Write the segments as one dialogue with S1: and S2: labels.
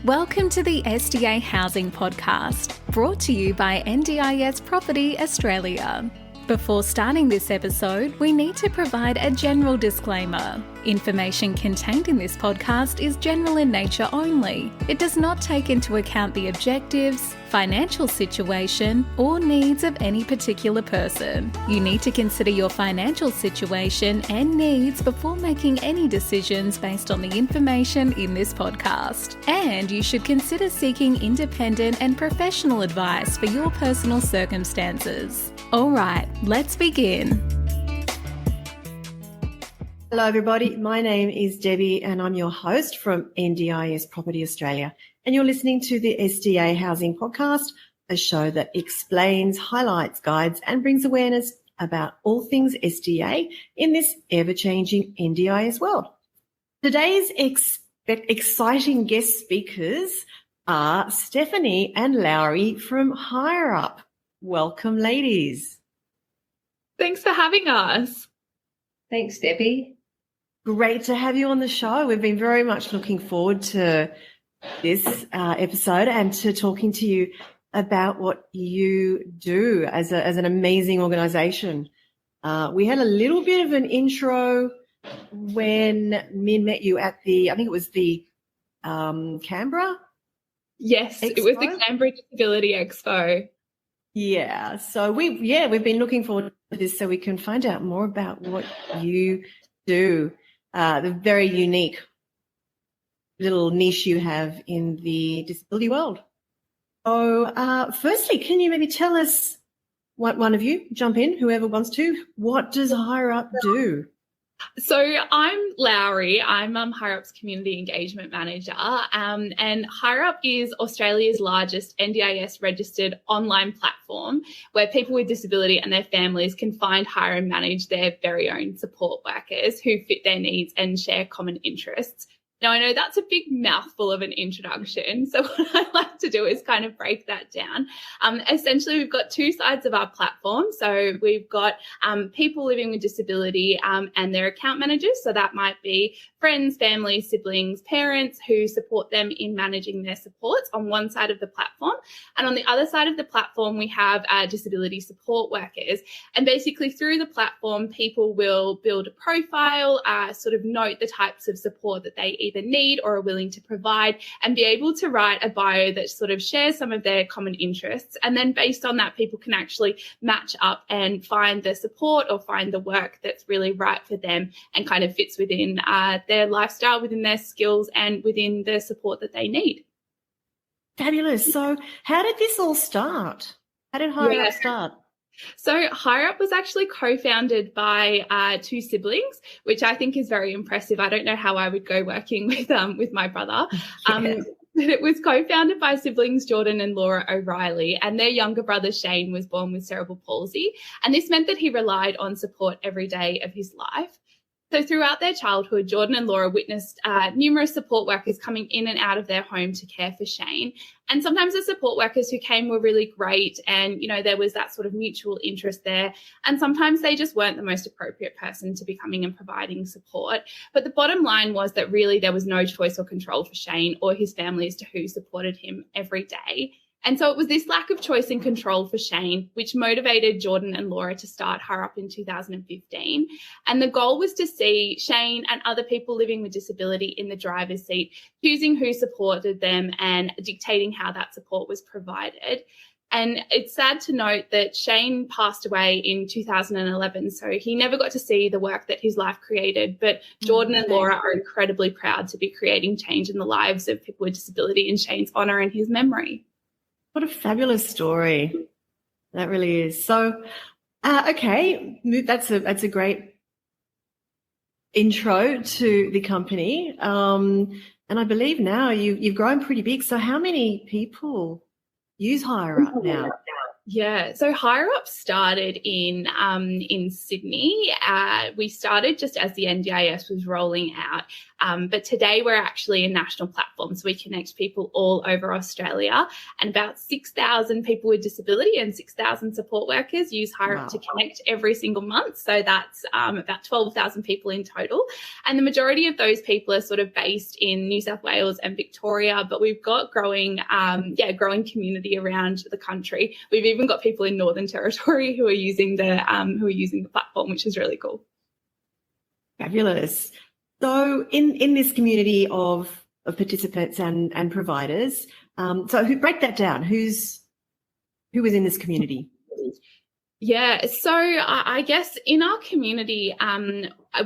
S1: Welcome to the SDA Housing Podcast, brought to you by NDIS Property Australia. Before starting this episode, we need to provide a general disclaimer. Information contained in this podcast is general in nature only. It does not take into account the objectives, financial situation, or needs of any particular person. You need to consider your financial situation and needs before making any decisions based on the information in this podcast. And you should consider seeking independent and professional advice for your personal circumstances. All right, let's begin.
S2: Hello everybody, my name is Debbie and I'm your host from NDIS Property Australia, and you're listening to the SDA Housing Podcast, a show that explains, highlights, guides and brings awareness about all things SDA in this ever-changing NDIS world. Today's exciting guest speakers are Stephanie and Lowri from Hireup. Welcome, ladies.
S3: Thanks for having us.
S4: Thanks, Debbie.
S2: Great to have you on the show. We've been very much looking forward to this episode and to talking to you about what you do as an amazing organisation. We had a little bit of an intro when Min met you at I think it was the Canberra?
S3: Yes,
S2: Expo?
S3: It was the Canberra Disability Expo.
S2: Yeah, so we've been looking forward to this so we can find out more about what you do. The very unique little niche you have in the disability world. So firstly, can you maybe tell us, one of you, jump in, whoever wants to, what does Hireup do?
S3: So I'm Lowri. I'm Hireup's Community Engagement Manager, and Hireup is Australia's largest NDIS registered online platform where people with disability and their families can find, hire and manage their very own support workers who fit their needs and share common interests. Now, I know that's a big mouthful of an introduction, so what I like to do is kind of break that down. Essentially, we've got two sides of our platform. So we've got people living with disability and their account managers. So that might be friends, family, siblings, parents who support them in managing their supports on one side of the platform. And on the other side of the platform, we have disability support workers. And basically through the platform, people will build a profile, sort of note the types of support that they either need or are willing to provide, and be able to write a bio that sort of shares some of their common interests. And then based on that, people can actually match up and find the support or find the work that's really right for them and kind of fits within their lifestyle, within their skills and within the support that they need.
S2: Fabulous. So how did this all start? How did Hireup start?
S3: So Hireup was actually co-founded by two siblings, which I think is very impressive. I don't know how I would go working with my brother.
S2: Yes.
S3: But it was co-founded by siblings Jordan and Laura O'Reilly, and their younger brother Shane was born with cerebral palsy. And this meant that he relied on support every day of his life. So throughout their childhood, Jordan and Laura witnessed numerous support workers coming in and out of their home to care for Shane. And sometimes the support workers who came were really great and, you know, there was that sort of mutual interest there. And sometimes they just weren't the most appropriate person to be coming and providing support. But the bottom line was that really there was no choice or control for Shane or his family as to who supported him every day. And so it was this lack of choice and control for Shane, which motivated Jordan and Laura to start Hireup in 2015. And the goal was to see Shane and other people living with disability in the driver's seat, choosing who supported them and dictating how that support was provided. And it's sad to note that Shane passed away in 2011, so he never got to see the work that his life created. But Jordan and Laura are incredibly proud to be creating change in the lives of people with disability in Shane's honour and his memory.
S2: What a fabulous story. That really is. So, okay, that's a great intro to the company. And I believe now you've grown pretty big. So how many people use Hireup now?
S3: Yeah, so Hireup started in Sydney. We started just as the NDIS was rolling out, but today we're actually a national platform, so we connect people all over Australia, and about 6,000 people with disability and 6,000 support workers use Hireup to connect every single month. So that's about 12,000 people in total, and the majority of those people are sort of based in New South Wales and Victoria, but we've got growing community around the country. We've even got people in Northern Territory who are using the platform, which is really cool.
S2: Fabulous. So in this community of participants and providers, so who break that down? Who is in this community?
S3: Yeah, so I guess in our community,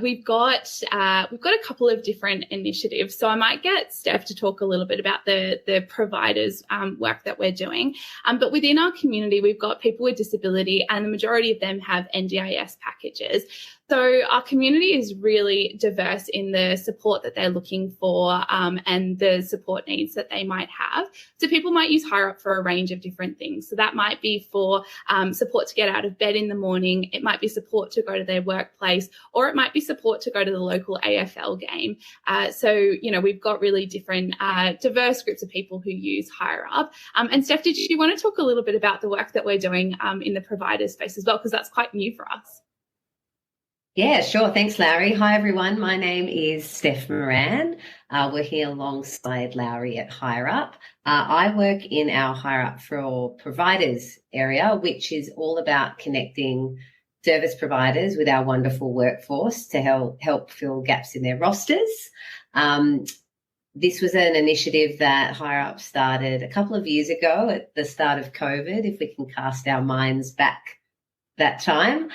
S3: we've got a couple of different initiatives. So I might get Steph to talk a little bit about the providers' work that we're doing. But within our community, we've got people with disability, and the majority of them have NDIS packages. So our community is really diverse in the support that they're looking for and the support needs that they might have. So people might use Hireup for a range of different things. So that might be for support to get out of bed in the morning. It might be support to go to their workplace, or it might be support to go to the local AFL game. So we've got really different diverse groups of people who use Hireup. And Steph, did you want to talk a little bit about the work that we're doing in the provider space as well? Because that's quite new for us.
S4: Yeah, sure. Thanks, Lowri. Hi, everyone. My name is Steph Moran. We're here alongside Lowri at Hireup. I work in our Hireup for Providers area, which is all about connecting service providers with our wonderful workforce to help fill gaps in their rosters. This was an initiative that Hireup started a couple of years ago at the start of COVID, if we can cast our minds back that time,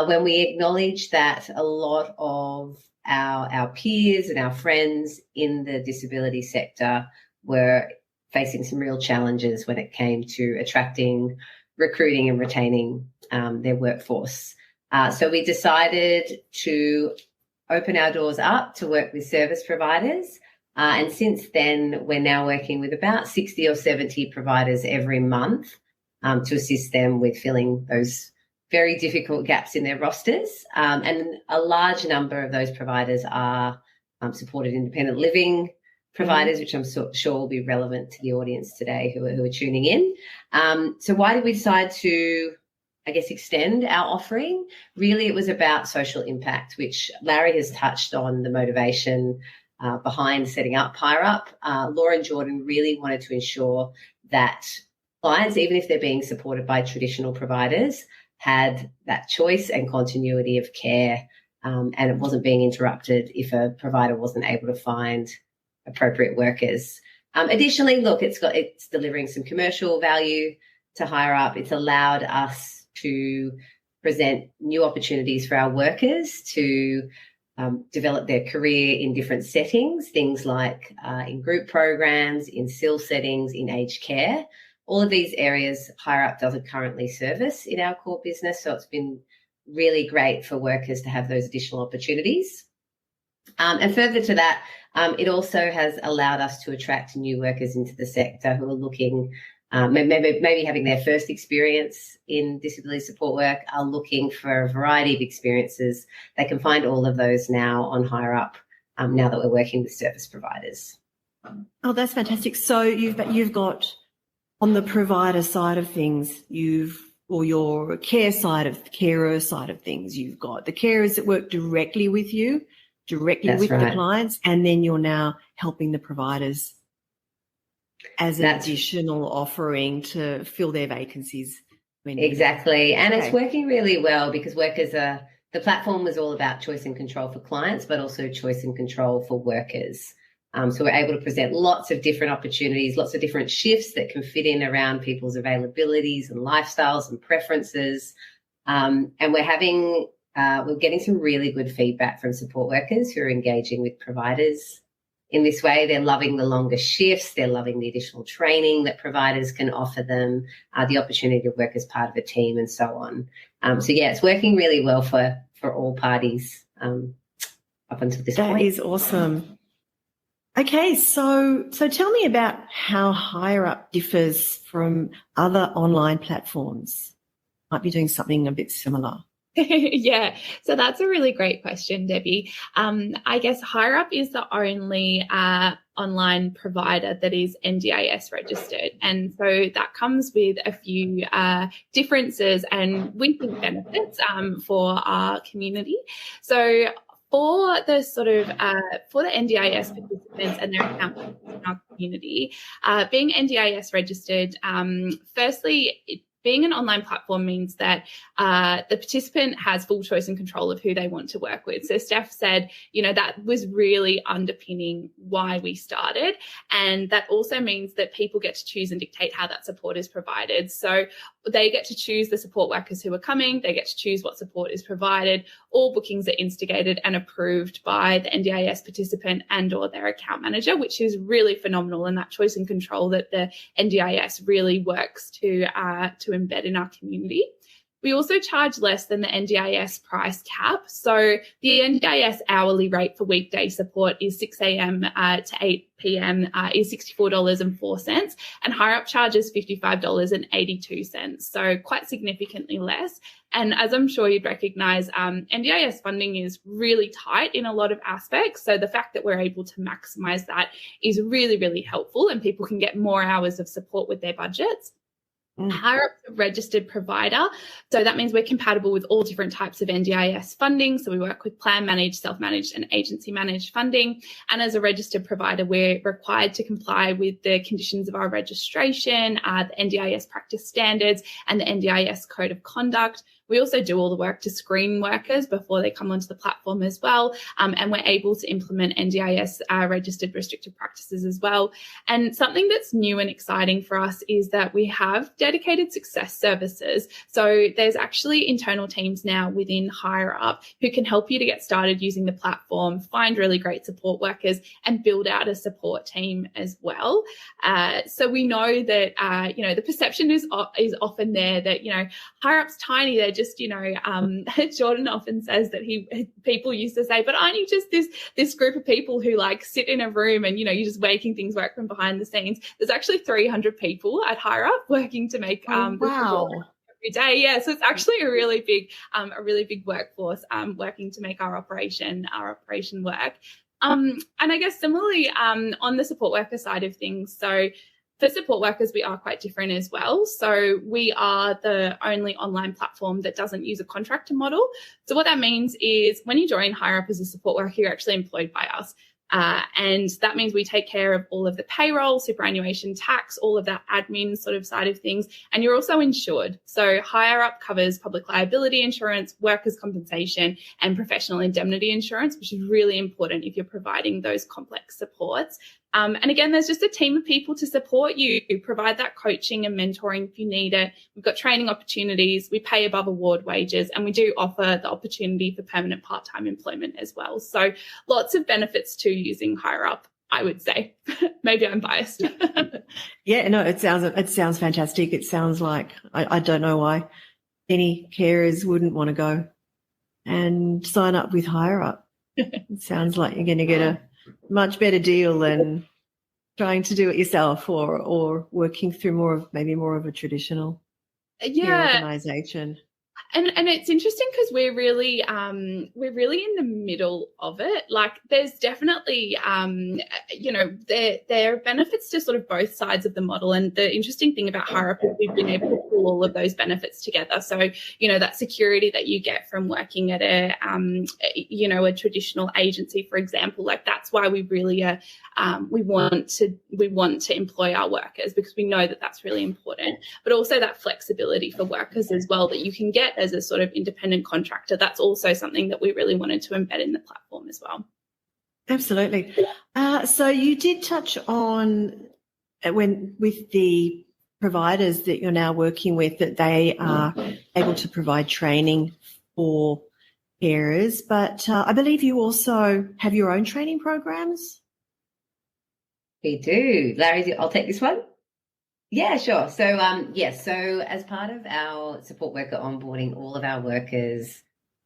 S4: when we acknowledged that a lot of our peers and our friends in the disability sector were facing some real challenges when it came to attracting, recruiting and retaining their workforce. So we decided to open our doors up to work with service providers. And since then, we're now working with about 60 or 70 providers every month to assist them with filling those very difficult gaps in their rosters. And a large number of those providers are supported independent living providers, which I'm sure will be relevant to the audience today who are tuning in. So why did we decide to, extend our offering? Really, it was about social impact, which Lowri has touched on, the motivation behind setting up Hireup. Laura and Jordan really wanted to ensure that clients, even if they're being supported by traditional providers, had that choice and continuity of care, and it wasn't being interrupted if a provider wasn't able to find appropriate workers. Additionally, look, it's delivering some commercial value to Hireup. It's allowed us to present new opportunities for our workers to develop their career in different settings, things like in group programs, in SIL settings, in aged care. All of these areas Hireup doesn't currently service in our core business, so it's been really great for workers to have those additional opportunities. And further to that, it also has allowed us to attract new workers into the sector who are looking, maybe having their first experience in disability support work, are looking for a variety of experiences. They can find all of those now on Hireup, now that we're working with service providers.
S2: Oh, that's fantastic. So you've got, on the provider side of things, or your carer side of things, you've got the carers that work directly with you, with the clients, and then you're now helping the providers as an additional offering to fill their vacancies.
S4: Exactly. And it's working really well because the platform was all about choice and control for clients, but also choice and control for workers. So we're able to present lots of different opportunities, lots of different shifts that can fit in around people's availabilities and lifestyles and preferences. And we're getting some really good feedback from support workers who are engaging with providers in this way. They're loving the longer shifts. They're loving the additional training that providers can offer them, the opportunity to work as part of a team and so on. So, it's working really well for all parties up until this point.
S2: That is awesome. Okay, so tell me about how Hireup differs from other online platforms. Might be doing something a bit similar.
S3: Yeah, so that's a really great question, Debbie. I guess Hireup is the only online provider that is NDIS registered. And so that comes with a few differences and we think benefits for our community. So for the for the NDIS participants and their accountants in our community, being NDIS registered, firstly, being an online platform means that the participant has full choice and control of who they want to work with. So Steph said, that was really underpinning why we started. And that also means that people get to choose and dictate how that support is provided. So they get to choose the support workers who are coming. They get to choose what support is provided. All bookings are instigated and approved by the NDIS participant and or their account manager, which is really phenomenal. And that choice and control that the NDIS really works to embed in our community. We also charge less than the NDIS price cap. So the NDIS hourly rate for weekday support is 6 a.m. To 8 p.m. Is $64.04, and Hireup charges $55.82. So quite significantly less. And as I'm sure you'd recognise, NDIS funding is really tight in a lot of aspects. So the fact that we're able to maximise that is really, really helpful, and people can get more hours of support with their budgets. Hirup's a registered provider, so that means we're compatible with all different types of NDIS funding. So we work with plan managed, self-managed and agency managed funding. And as a registered provider, we're required to comply with the conditions of our registration, the NDIS practice standards and the NDIS code of conduct. We also do all the work to screen workers before they come onto the platform as well. And we're able to implement NDIS registered restricted practices as well. And something that's new and exciting for us is that we have dedicated success services. So there's actually internal teams now within Hireup who can help you to get started using the platform, find really great support workers and build out a support team as well. So we know that, the perception is often there that, Hireup's tiny. They're just, Jordan often says that people used to say, but aren't you just this group of people who like sit in a room and, you're just making things work from behind the scenes. There's actually 300 people at Hireup working to make
S2: wow.
S3: every day. Yeah. So it's actually a really big workforce working to make our operation work. And I guess similarly on the support worker side of things, so for support workers, we are quite different as well. So we are the only online platform that doesn't use a contractor model. So what that means is when you join Hireup as a support worker, you're actually employed by us. And that means we take care of all of the payroll, superannuation, tax, all of that admin sort of side of things. And you're also insured. So Hireup covers public liability insurance, workers' compensation, and professional indemnity insurance, which is really important if you're providing those complex supports. And again, there's just a team of people to support you, provide that coaching and mentoring if you need it. We've got training opportunities. We pay above award wages, and we do offer the opportunity for permanent part-time employment as well. So lots of benefits to using Hireup, I would say. Maybe I'm biased.
S2: Yeah, no, it sounds fantastic. It sounds like I don't know why any carers wouldn't want to go and sign up with Hireup. It sounds like you're going to get a much better deal than trying to do it yourself or working through more of a traditional organisation.
S3: And it's interesting because we're really in the middle of it. Like there's definitely, there are benefits to sort of both sides of the model. And the interesting thing about Hireup is we've been able to pull all of those benefits together. So, that security that you get from working at a traditional agency, for example, like that's why we really we want to employ our workers, because we know that that's really important. But also that flexibility for workers as well that you can get as a sort of independent contractor. That's also something that we really wanted to embed in the platform as well.
S2: Absolutely. So you did touch on with the providers that you're now working with, that they are able to provide training for carers, but I believe you also have your own training programs.
S4: We do. Larry, I'll take this one. Yeah, sure. So, so as part of our support worker onboarding, all of our workers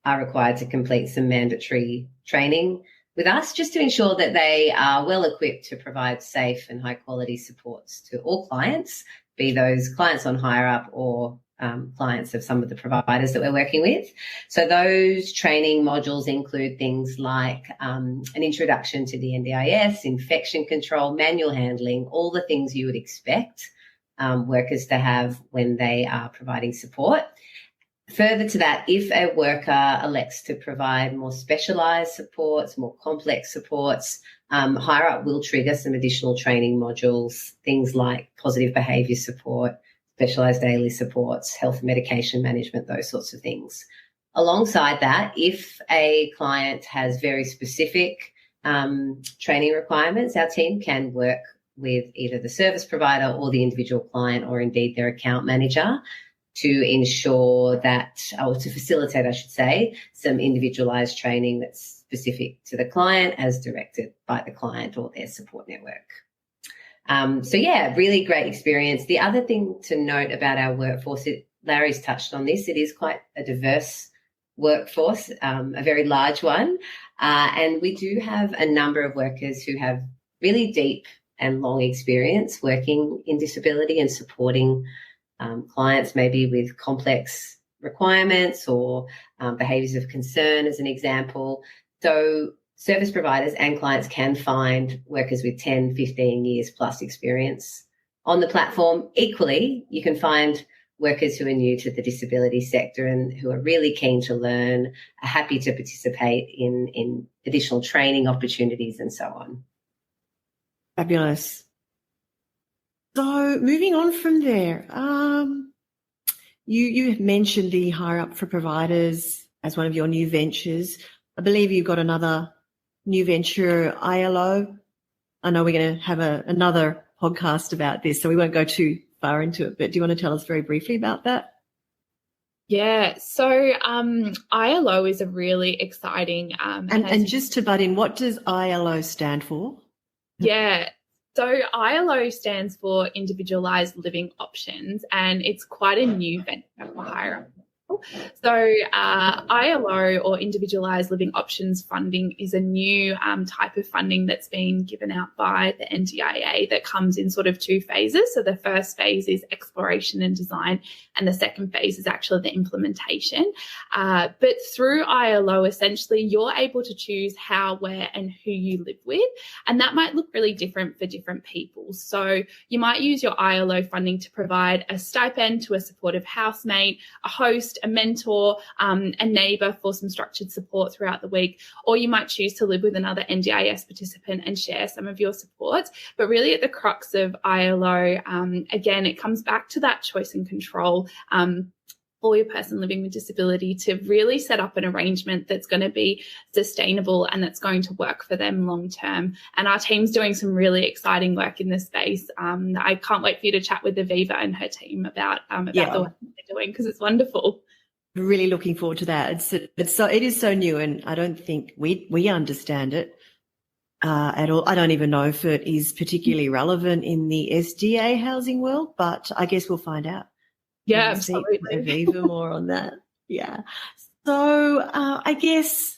S4: are required to complete some mandatory training. with us, just to ensure that they are well equipped to provide safe and high quality supports to all clients, be those clients on Hireup or clients of some of the providers that we're working with. So those training modules include things like an introduction to the NDIS, infection control, manual handling, all the things you would expect workers to have when they are providing support. Further to that, if a worker elects to provide more specialised supports, more complex supports, Hireup will trigger some additional training modules, things like positive behaviour support, specialised daily supports, health and medication management, those sorts of things. Alongside that, if a client has very specific training requirements, our team can work with either the service provider or the individual client, or indeed their account manager, to ensure that, or to facilitate, I should say, some individualised training that's specific to the client as directed by the client or their support network. So, yeah, really great experience. The other thing to note about our workforce, Larry's touched on this, it is quite a diverse workforce, a very large one, and we do have a number of workers who have really deep and long experience working in disability and supporting clients maybe with complex requirements or behaviours of concern, as an example. So service providers and clients can find workers with 10, 15 years plus experience on the platform. Equally, you can find workers who are new to the disability sector and who are really keen to learn, are happy to participate in additional training opportunities and so on.
S2: Fabulous. So moving on from there, you mentioned the Hireup for Providers as one of your new ventures. I believe you've got another new venture, ILO. I know we're going to have another podcast about this, so we won't go too far into it, but do you want to tell us very briefly about that?
S3: Yeah, so ILO is a really exciting...
S2: and just to butt in, what does ILO stand for?
S3: Yeah, so ILO stands for Individualised Living Options, and it's quite a new venture for Hireup. So ILO, or Individualised Living Options funding, is a new type of funding that's been given out by the NDIA that comes in sort of two phases. So the first phase is exploration and design, and the second phase is actually the implementation. But through ILO, essentially, you're able to choose how, where and who you live with, and that might look really different for different people. So you might use your ILO funding to provide a stipend to a supportive housemate, a host, a mentor, a neighbour for some structured support throughout the week, or you might choose to live with another NDIS participant and share some of your supports. But really at the crux of ILO, again, it comes back to that choice and control for your person living with disability to really set up an arrangement that's going to be sustainable and that's going to work for them long term. And our team's doing some really exciting work in this space. I can't wait for you to chat with Aviva and her team about the work they're doing, because it's wonderful.
S2: Really looking forward to that. It is so new, and I don't think we understand it at all. I don't even know if it is particularly relevant in the SDA housing world, but I guess we'll find out.
S3: Yeah, absolutely.
S2: Aviva more on that. Yeah. So I guess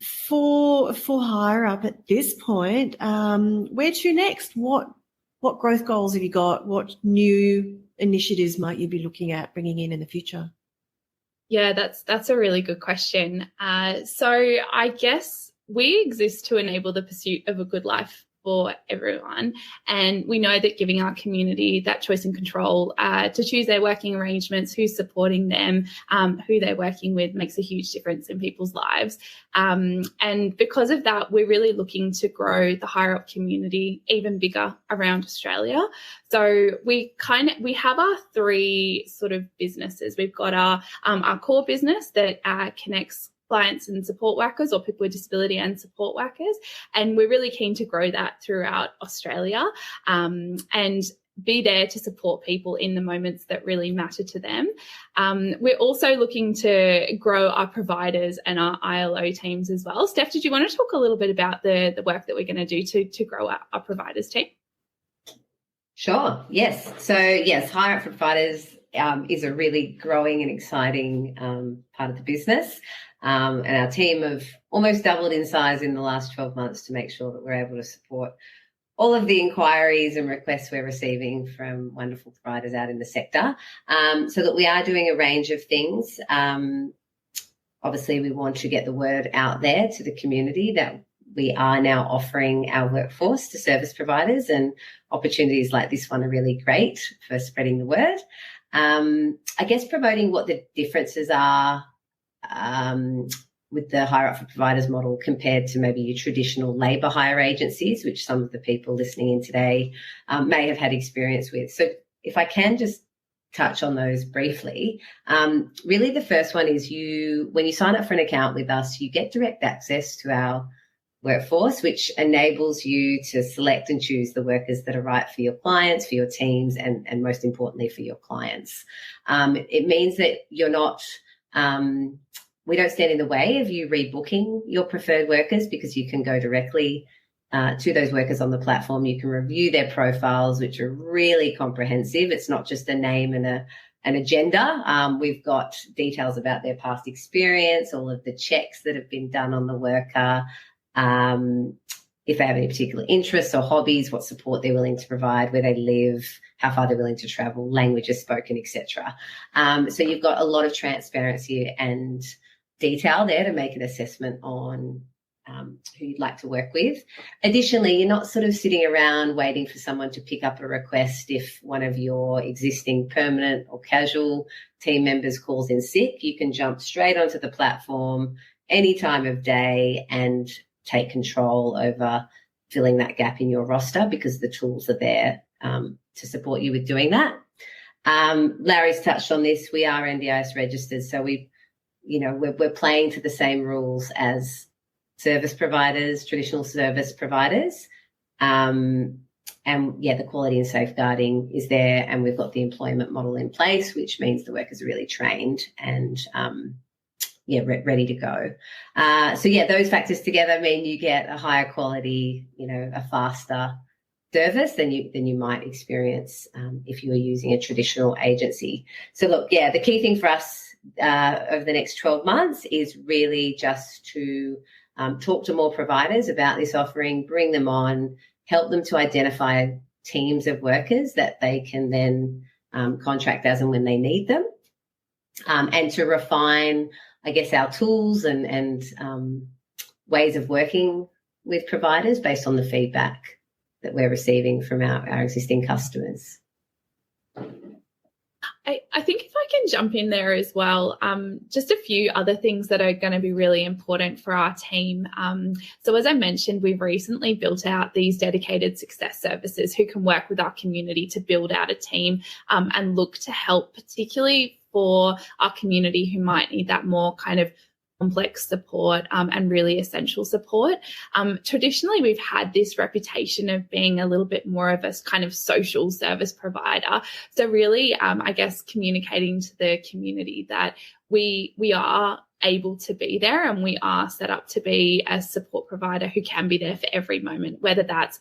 S2: for Hireup at this point, where to next? What growth goals have you got? What new initiatives might you be looking at bringing in the future?
S3: Yeah, that's a really good question. So I guess we exist to enable the pursuit of a good life for everyone. And we know that giving our community that choice and control to choose their working arrangements, who's supporting them, who they're working with, makes a huge difference in people's lives. And because of that, we're really looking to grow the Hireup community even bigger around Australia. So we have our three sort of businesses. We've got our core business that connects clients and support workers, or people with disability and support workers. And we're really keen to grow that throughout Australia and be there to support people in the moments that really matter to them. We're also looking to grow our providers and our ILO teams as well. Steph, did you want to talk a little bit about the work that we're going to do to grow our providers team?
S4: Sure, yes. So, yes, Hireup for Providers is a really growing and exciting part of the business. And our team have almost doubled in size in the last 12 months to make sure that we're able to support all of the inquiries and requests we're receiving from wonderful providers out in the sector. So that we are doing a range of things. Obviously, we want to get the word out there to the community that we are now offering our workforce to service providers, and opportunities like this one are really great for spreading the word. I guess promoting what the differences are with the Hireup for Providers model compared to maybe your traditional labour hire agencies, which some of the people listening in today may have had experience with. So if I can just touch on those briefly, really the first one is when you sign up for an account with us, you get direct access to our workforce, which enables you to select and choose the workers that are right for your clients, for your teams, and most importantly for your clients. It means that you're not we don't stand in the way of you rebooking your preferred workers, because you can go directly to those workers on the platform. You can review their profiles, which are really comprehensive. It's not just a name and an agenda. We've got details about their past experience, all of the checks that have been done on the worker, if they have any particular interests or hobbies, what support they're willing to provide, where they live, how far they're willing to travel, languages spoken, etc. So you've got a lot of transparency and detail there to make an assessment on who you'd like to work with. Additionally, you're not sort of sitting around waiting for someone to pick up a request if one of your existing permanent or casual team members calls in sick. You can jump straight onto the platform any time of day and take control over filling that gap in your roster, because the tools are there to support you with doing that. Larry's touched on this. We are NDIS registered, so we're playing to the same rules as service providers, traditional service providers. And the quality and safeguarding is there, and we've got the employment model in place, which means the workers are really trained and ready to go. Those factors together mean you get a higher quality, a faster service than you might experience if you were using a traditional agency. So look, the key thing for us over the next 12 months is really just to talk to more providers about this offering, bring them on, help them to identify teams of workers that they can then contract as and when they need them, and to refine, I guess, our tools and ways of working with providers based on the feedback that we're receiving from our existing customers.
S3: I think if I can jump in there as well, just a few other things that are going to be really important for our team. So as I mentioned, we've recently built out these dedicated success services who can work with our community to build out a team and look to help, particularly for our community who might need that more kind of complex support and really essential support. Traditionally, we've had this reputation of being a little bit more of a kind of social service provider. So really, I guess, communicating to the community that we are able to be there and we are set up to be a support provider who can be there for every moment, whether that's,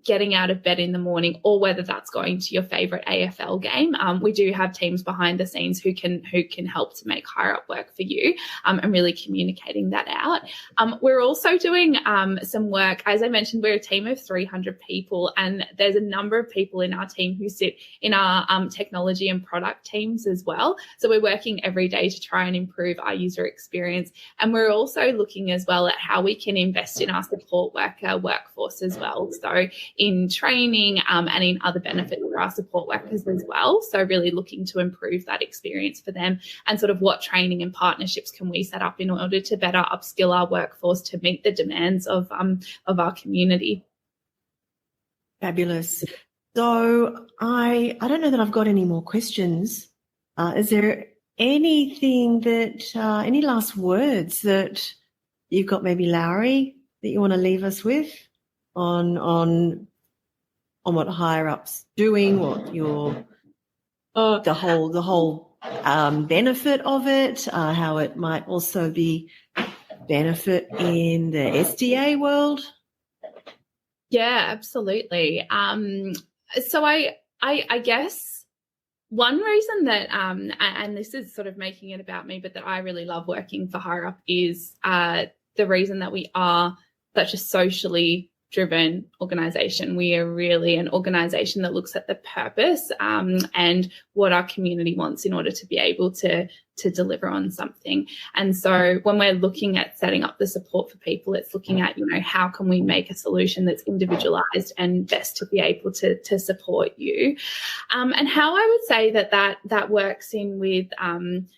S3: getting out of bed in the morning or whether that's going to your favorite AFL game. We do have teams behind the scenes who can help to make Hireup work for you, and really communicating that out. We're also doing some work. As I mentioned, we're a team of 300 people, and there's a number of people in our team who sit in our technology and product teams as well. So we're working every day to try and improve our user experience. And we're also looking as well at how we can invest in our support worker workforce as well. So in training and in other benefits for our support workers as well. So really looking to improve that experience for them, and sort of what training and partnerships can we set up in order to better upskill our workforce to meet the demands of our community.
S2: Fabulous. So I don't know that I've got any more questions. Is there anything that, any last words that you've got, maybe Lowri, that you want to leave us with on what Hireup's doing, what your the whole benefit of it, how it might also be benefit in the SDA world?
S3: Yeah, absolutely. So I guess One reason that, and this is sort of making it about me, but that I really love working for Hireup is the reason that we are such a socially driven organisation. We are really an organisation that looks at the purpose and what our community wants in order to be able to deliver on something. And so when we're looking at setting up the support for people, it's looking at, how can we make a solution that's individualised and best to be able to support you. And how I would say that works in with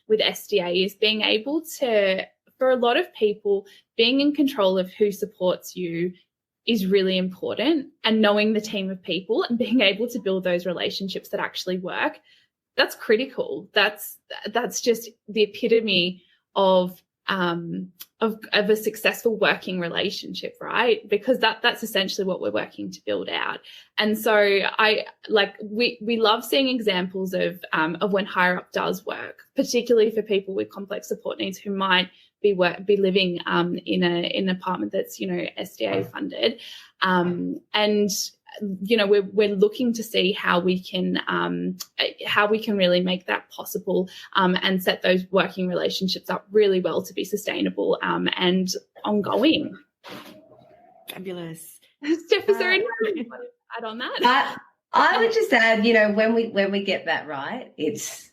S3: SDA is being able to, for a lot of people, being in control of who supports you is really important, and knowing the team of people and being able to build those relationships that actually work, that's critical. That's just the epitome of a successful working relationship, right? Because that's essentially what we're working to build out. And so we love seeing examples of when Hireup does work, particularly for people with complex support needs who might be living in an apartment that's SDA funded, and we're looking to see how we can really make that possible, and set those working relationships up really well to be sustainable and ongoing.
S2: Fabulous.
S3: Steph, is there anything you want to add on that?
S4: I would just add, when we get that right, it's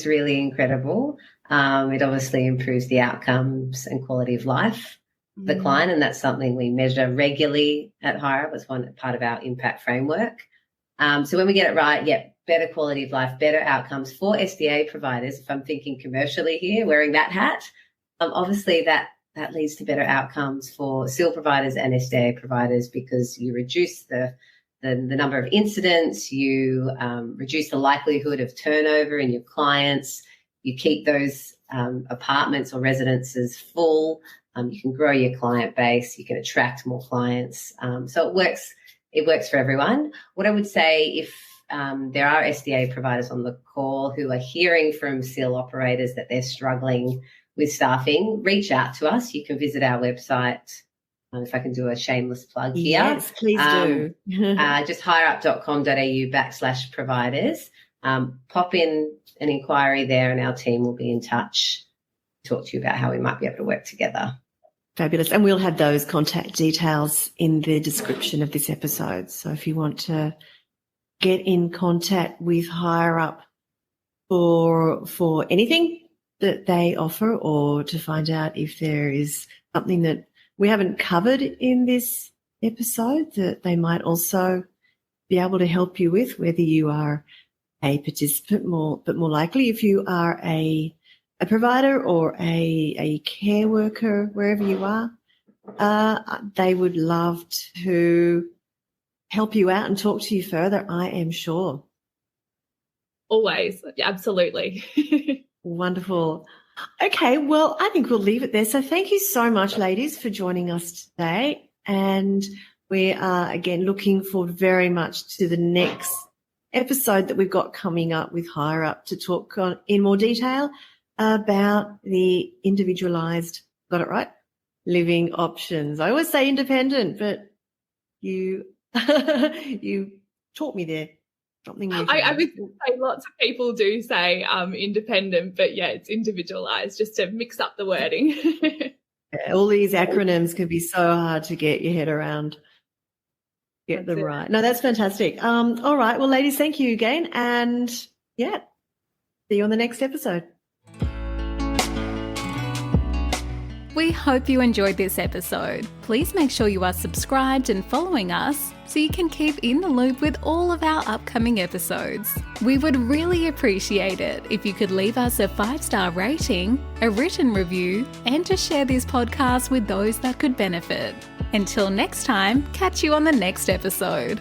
S4: really incredible. It obviously improves the outcomes and quality of life of the client, and that's something we measure regularly at Hireup as one part of our impact framework. So when we get it right, better quality of life, better outcomes for SDA providers. If I'm thinking commercially here, wearing that hat, obviously that leads to better outcomes for SIL providers and SDA providers, because you reduce the number of incidents, you reduce the likelihood of turnover in your clients, you keep those apartments or residences full, you can grow your client base, you can attract more clients. So it works for everyone. What I would say, if there are SDA providers on the call who are hearing from SIL operators that they're struggling with staffing, reach out to us. You can visit our website. If I can do a shameless plug here.
S2: Yes, please do.
S4: Just hireup.com.au/providers. Pop in an inquiry there and our team will be in touch to talk to you about how we might be able to work together.
S2: Fabulous. And we'll have those contact details in the description of this episode. So if you want to get in contact with Hireup for anything that they offer, or to find out if there is something that we haven't covered in this episode that they might also be able to help you with, whether you are a participant, but more likely if you are a provider or a care worker, wherever you are, they would love to help you out and talk to you further, I am sure.
S3: Always. Absolutely.
S2: Wonderful. Okay, well, I think we'll leave it there. So thank you so much, ladies, for joining us today. And we are, again, looking forward very much to the next episode that we've got coming up with Hireup to talk in more detail about the individualised, got it right, living options. I always say independent, but you you taught me there. Something
S3: I would say lots of people do say independent, but it's individualised, just to mix up the wording.
S2: All these acronyms can be so hard to get your head around. Get them right. No, that's fantastic. All right. Well, ladies, thank you again. And see you on the next episode.
S1: We hope you enjoyed this episode. Please make sure you are subscribed and following us so you can keep in the loop with all of our upcoming episodes. We would really appreciate it if you could leave us a 5-star rating, a written review, and to share this podcast with those that could benefit. Until next time, catch you on the next episode.